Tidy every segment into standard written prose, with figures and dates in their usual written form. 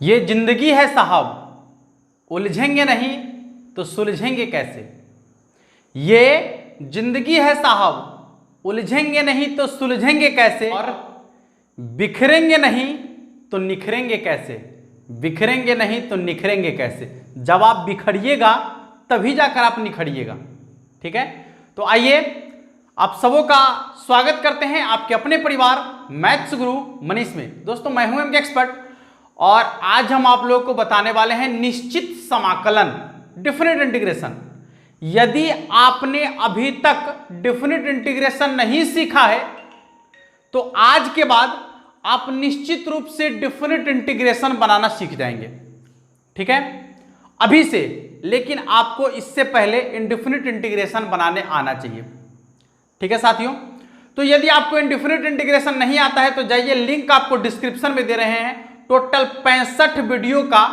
ये जिंदगी है साहब, उलझेंगे नहीं तो सुलझेंगे कैसे। ये जिंदगी है साहब, उलझेंगे नहीं तो सुलझेंगे कैसे। और बिखरेंगे नहीं तो निखरेंगे कैसे, बिखरेंगे नहीं तो निखरेंगे कैसे। जब आप बिखरिएगा तभी जाकर आप निखरिएगा। ठीक है, तो आइए आप सबों का स्वागत करते हैं आपके अपने परिवार मैथ्स गुरु मनीष में। दोस्तों मैं हूं एमके एक्सपर्ट और आज हम आप लोगों को बताने वाले हैं निश्चित समाकलन, डिफरेंट इंटीग्रेशन। यदि आपने अभी तक डिफरेंट इंटीग्रेशन नहीं सीखा है तो आज के बाद आप निश्चित रूप से डिफरेंट इंटीग्रेशन बनाना सीख जाएंगे। ठीक है, अभी से, लेकिन आपको इससे पहले इंडिफिनिट इंटीग्रेशन बनाने आना चाहिए। ठीक है साथियों, तो यदि आपको इंडिफिनिट इंटीग्रेशन नहीं आता है तो जाइए, लिंक आपको डिस्क्रिप्शन में दे रहे हैं। टोटल 65 वीडियो का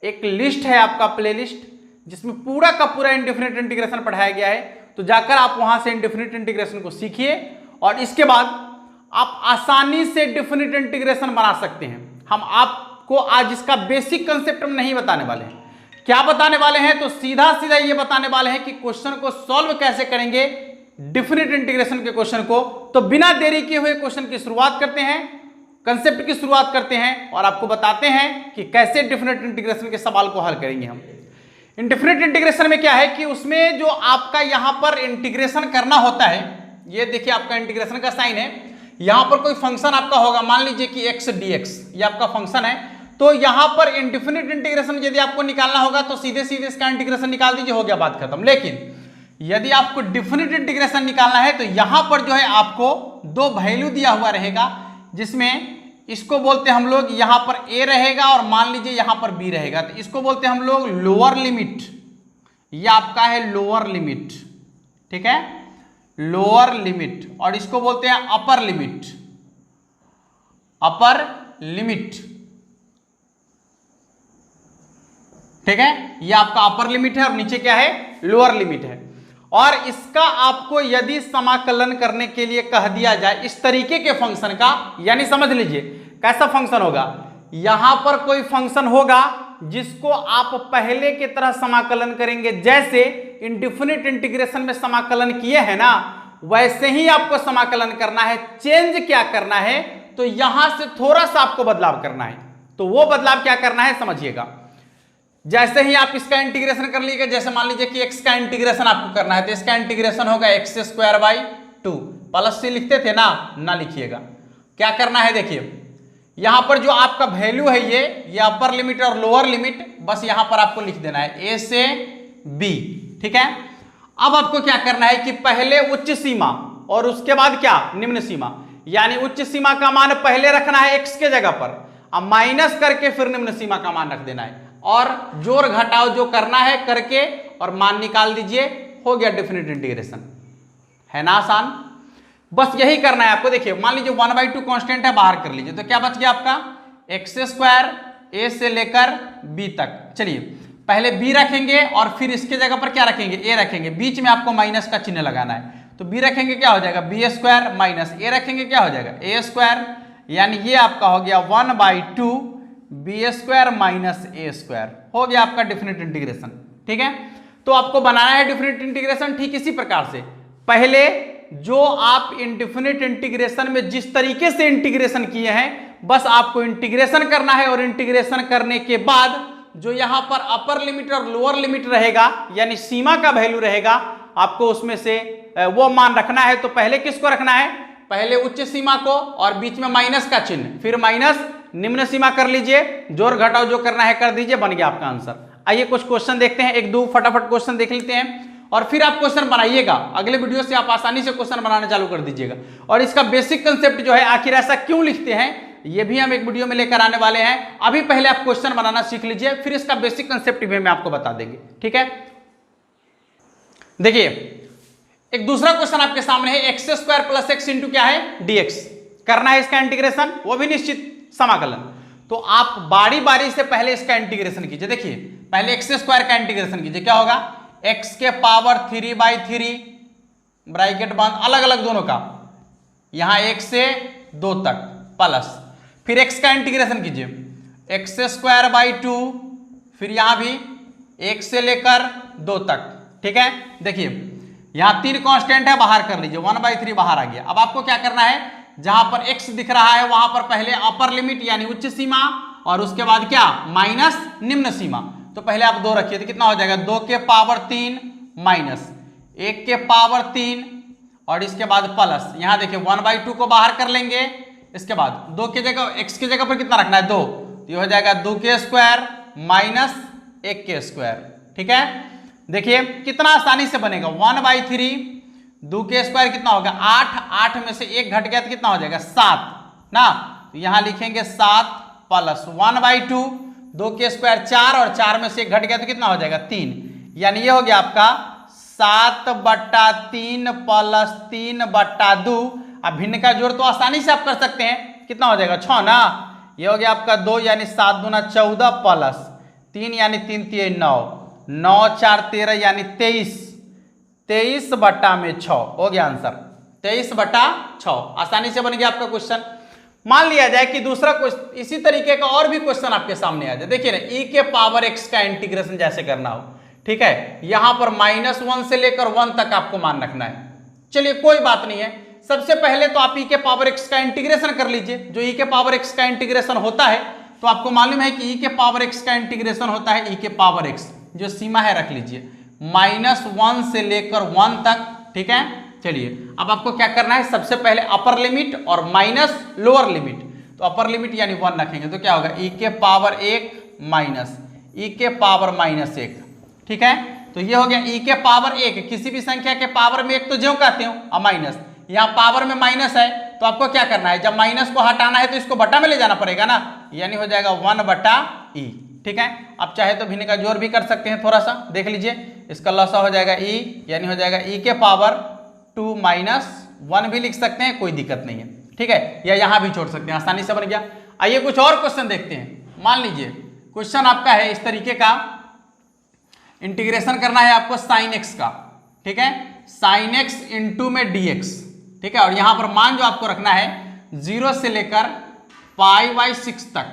एक लिस्ट है, आपका प्लेलिस्ट, जिसमें पूरा का पूरा इंडिफिनिट इंटीग्रेशन पढ़ाया गया है। तो जाकर आप वहां से इंडिफिनिट इंटीग्रेशन को सीखिए और इसके बाद आप आसानी से डिफिनिट इंटीग्रेशन बना सकते हैं। हम आपको आज इसका बेसिक कंसेप्ट हम नहीं बताने वाले हैं। क्या बताने वाले हैं, तो सीधा सीधा ये बताने वाले हैं कि क्वेश्चन को सॉल्व कैसे करेंगे, डिफिनिट इंटीग्रेशन के क्वेश्चन को। तो बिना देरी किए हुए क्वेश्चन की शुरुआत करते हैं, कंसेप्ट की शुरुआत करते हैं और आपको बताते हैं कि कैसे डिफिनिट इंटीग्रेशन के सवाल को हल करेंगे हम। इंडिफिनिट इंटीग्रेशन में क्या है कि उसमें जो आपका यहां पर इंटीग्रेशन करना होता है, ये देखिए आपका इंटीग्रेशन का साइन है। यहां पर कोई फंक्शन आपका होगा, मान लीजिए कि x dx, ये आपका फंक्शन है। तो यहां पर इंडिफिनिट इंटीग्रेशन यदि आपको निकालना होगा तो सीधे सीधे इसका इंटीग्रेशन निकाल दीजिए, हो गया बात खत्म। लेकिन यदि आपको डिफिनिट इंटीग्रेशन निकालना है तो यहां पर जो है आपको दो वैल्यू दिया हुआ रहेगा, जिसमें इसको बोलते हैं हम लोग, यहां पर a रहेगा और मान लीजिए यहां पर b रहेगा। तो इसको बोलते हैं हम लोग लोअर लिमिट, ये आपका है लोअर लिमिट। ठीक है, लोअर लिमिट, और इसको बोलते हैं अपर लिमिट, अपर लिमिट। ठीक है, ये आपका अपर लिमिट है और नीचे क्या है, लोअर लिमिट है। और इसका आपको यदि समाकलन करने के लिए कह दिया जाए इस तरीके के फंक्शन का, यानी समझ लीजिए कैसा फंक्शन होगा, यहां पर कोई फंक्शन होगा जिसको आप पहले की तरह समाकलन करेंगे, जैसे इंडिफिनिट इंटीग्रेशन में समाकलन किए हैं ना, वैसे ही आपको समाकलन करना है। चेंज क्या करना है, तो यहां से थोड़ा सा आपको बदलाव करना है। तो वो बदलाव क्या करना है समझिएगा। जैसे ही आप इसका इंटीग्रेशन कर लीजिएगा, जैसे मान लीजिए कि x का इंटीग्रेशन आपको करना है, तो इसका इंटीग्रेशन होगा x²/2। प्लस से लिखते थे ना लिखिएगा। क्या करना है, देखिए यहां पर जो आपका वैल्यू है ये अपर लिमिट और लोअर लिमिट, बस यहां पर आपको लिख देना है a से b। ठीक है, अब आपको क्या करना है कि पहले उच्च सीमा और उसके बाद क्या, निम्न सीमा। यानी उच्च सीमा का मान पहले रखना है x के जगह पर, अब माइनस करके फिर निम्न सीमा का मान रख देना है, और जोड़ घटाव जो करना है करके और मान निकाल दीजिए, हो गया डिफिनिट इंटीग्रेशन। है ना आसान, बस यही करना है आपको। देखिए मान लीजिए 1/2 कांस्टेंट है, बाहर कर लीजिए, तो क्या बच गया आपका x² a से लेकर b तक। चलिए पहले b रखेंगे और फिर इसके जगह पर क्या रखेंगे, a रखेंगे, बीच में आपको माइनस का चिन्ह लगाना है। तो b रखेंगे क्या हो जाएगा, b² माइनस a रखेंगे क्या हो जाएगा, a², यानी ये आपका हो गया 1/2 b² माइनस a², हो गया आपका डिफिनिट इंटीग्रेशन। ठीक है, तो आपको बनाना है डिफिनिट इंटीग्रेशन ठीक इसी प्रकार से। पहले जो आप इंडिफिनिट इंटीग्रेशन में जिस तरीके से इंटीग्रेशन किए हैं, बस आपको इंटीग्रेशन करना है, और इंटीग्रेशन करने के बाद जो यहां पर अपर लिमिट और लोअर लिमिट रहेगा, यानी सीमा का वैल्यू रहेगा, आपको उसमें से वो मान रखना है। तो पहले किसको रखना है, पहले उच्च सीमा को और बीच में माइनस का चिन्ह, फिर माइनस निम्न सीमा कर लीजिए, जोड़ घटाव जो करना है कर दीजिए, बन गया आपका आंसर। आइए कुछ क्वेश्चन देखते हैं, एक दो फटाफट क्वेश्चन देख लेते हैं और फिर आप क्वेश्चन बनाइएगा। अगले वीडियो से आप आसानी से क्वेश्चन बनाना चालू कर दीजिएगा। और इसका बेसिक कंसेप्ट जो है, आखिर ऐसा क्यों लिखते हैं, ये भी हम एक वीडियो में लेकर आने वाले हैं। अभी पहले आप क्वेश्चन बनाना सीख लीजिए, फिर इसका बेसिक कंसेप्ट भी मैं आपको बता देंगे। ठीक है, देखिए एक दूसरा क्वेश्चन आपके सामने है, x² + x इंटू क्या है, dx करना है इसका इंटीग्रेशन, वो भी निश्चित समाकलन। तो आप बारी बारी से पहले इसका इंटीग्रेशन कीजिए। देखिए पहले x² का इंटीग्रेशन कीजिए, क्या होगा, x के पावर 3/3 ब्रैकेट बंद, अलग अलग दोनों का, यहां 1 से 2 तक, प्लस फिर x का इंटीग्रेशन कीजिए, एक्स स्क्वायर बाई 2, फिर यहां भी 1 से लेकर 2 तक। ठीक है, देखिए यहां 3 कांस्टेंट है, बाहर कर लीजिए, 1/3 बाहर आ गया। अब आपको क्या करना है, जहां पर x दिख रहा है वहां पर पहले अपर लिमिट यानी उच्च सीमा, और उसके बाद क्या माइनस निम्न सीमा। तो पहले आप 2 रखिए, तो कितना हो जाएगा 2 के पावर 3 माइनस 1 के पावर 3 और इसके बाद प्लस, यहां देखिए 1/2 को बाहर कर लेंगे। इसके बाद 2 की जगह x की जगह पर कितना रखना है 2, तो ये हो जाएगा 2 के स्क्वायर माइनस 1 के स्क्वायर। ठीक है, देखिए कितना आसानी से बनेगा, 1/3 2 के स्क्वायर कितना होगा 8, 8 में से 1 घट गया तो कितना हो जाएगा 7 ना, तो यहां लिखेंगे 7 प्लस 1/2 2 के स्क्वायर 4 और 4 में से 1 घट गया तो कितना हो जाएगा 3, यानी ये हो गया आपका 7/3 प्लस 3/2। अब भिन्न का जोड़ तो आसानी से आप कर सकते हैं, कितना हो जाएगा 6 ना, ये हो गया आपका 2 यानी 7 दूना 14 प्लस 3 यानी 3 3 9, 9 4 13 यानी 23, 23/6 हो गया आंसर, 23/6। आसानी से बन गया आपका क्वेश्चन। मान लिया जाए कि दूसरा क्वेश्चन इसी तरीके का और भी क्वेश्चन आपके सामने आ जाए। देखिए ना, e के पावर x का इंटीग्रेशन जैसे करना हो, ठीक है, यहां पर -1 से लेकर 1 तक आपको मान रखना है। चलिए कोई बात नहीं है, सबसे पहले तो आप e के पावर x का इंटीग्रेशन कर लीजिए। जो e के पावर x का इंटीग्रेशन होता है, तो आपको मालूम है कि e के पावर x का इंटीग्रेशन होता है e के पावर x, जो सीमा है रख लीजिए -1 से लेकर 1 तक। ठीक है, चलिए अब आपको क्या करना है, सबसे पहले अपर लिमिट और माइनस लोअर लिमिट। तो अपर लिमिट यानी 1 रखेंगे तो क्या होगा e के पावर 1 माइनस e के पावर -1। ठीक है, तो ये हो गया e के पावर 1, किसी भी संख्या के पावर में 1 तो ज्यों कहते हो, और माइनस, यहाँ पावर में माइनस है तो आपको क्या करना है, जब माइनस को हटाना है तो इसको बटा में ले जाना पड़ेगा ना, यानी हो जाएगा 1/e। ठीक है, आप चाहे तो भिन्न का जोड़ भी कर सकते हैं, थोड़ा सा देख लीजिए, इसका लसा हो जाएगा e, यानी हो जाएगा e के पावर 2 माइनस 1 भी लिख सकते हैं, कोई दिक्कत नहीं है। ठीक है, या यहां भी छोड़ सकते हैं, आसानी से बन गया। आइए कुछ और क्वेश्चन देखते हैं। मान लीजिए क्वेश्चन आपका है इस तरीके का, इंटीग्रेशन करना है आपको साइन x का। ठीक है, साइन x इंटू में dx। ठीक है, और यहां पर मान जो आपको रखना है 0 से लेकर π/6 तक।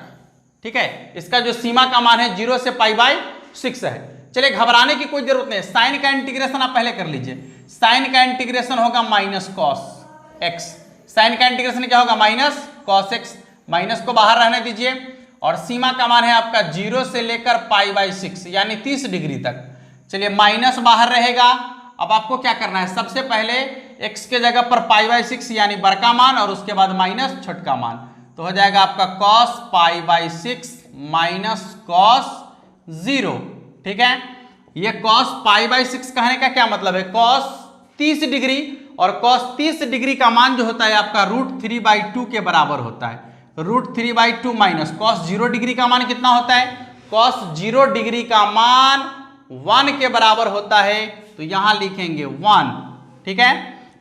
ठीक है, इसका जो सीमा का मान है 0 से π/6 है। चलिए घबराने की कोई जरूरत नहीं है, साइन का इंटीग्रेशन आप पहले कर लीजिए। साइन का इंटीग्रेशन होगा माइनस कॉस x, साइन का इंटीग्रेशन क्या होगा माइनस कॉस x, माइनस को बाहर रहने दीजिए, और सीमा का मान है आपका 0 से लेकर π/6 यानी 30 डिग्री तक। चलिए माइनस बाहर रहेगा। अब आपको क्या करना है, सबसे पहले x के जगह पर π/6 यानी बड़का मान और उसके बाद माइनस छोटका मान, तो हो जाएगा आपका cos π/6 माइनस cos 0। ठीक है, ये cos π/6 कहने का क्या मतलब है, cos 30 डिग्री, और cos 30 डिग्री का मान जो होता है आपका √3/2 के बराबर होता है। √3/2 माइनस cos 0 डिग्री का मान कितना होता है, cos 0 डिग्री का मान 1 के बराबर होता है, तो यहां लिखेंगे 1। ठीक है,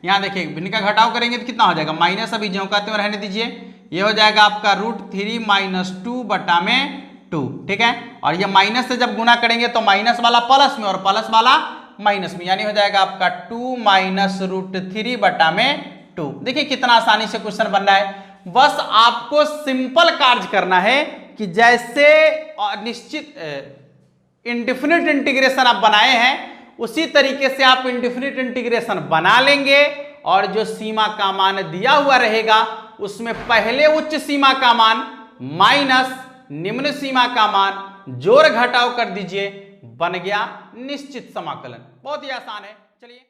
यहां देखिए भिन्न का घटाव करेंगे तो कितना हो जाएगा माइनस, अभी ज्यों कहते हुए रहने दीजिए, ये हो जाएगा आपका √3 - 2/2। ठीक है, और ये माइनस से जब गुना करेंगे तो माइनस वाला प्लस में और प्लस वाला माइनस में, यानी हो जाएगा आपका 2 माइनस √3/2। देखिए कितना आसानी से क्वेश्चन बन रहा है। बस आपको सिंपल कार्य करना है कि जैसे निश्चित इंडेफिनिट इंटीग्रेशन आप बनाए हैं उसी तरीके से आप इंडेफिनिट इंटीग्रेशन बना लेंगे, और जो सीमा का मान दिया हुआ रहेगा उसमें पहले उच्च सीमा का मान माइनस निम्न सीमा का मान जोड़ घटाव कर दीजिए, बन गया निश्चित समाकलन। बहुत ही आसान है। चलिए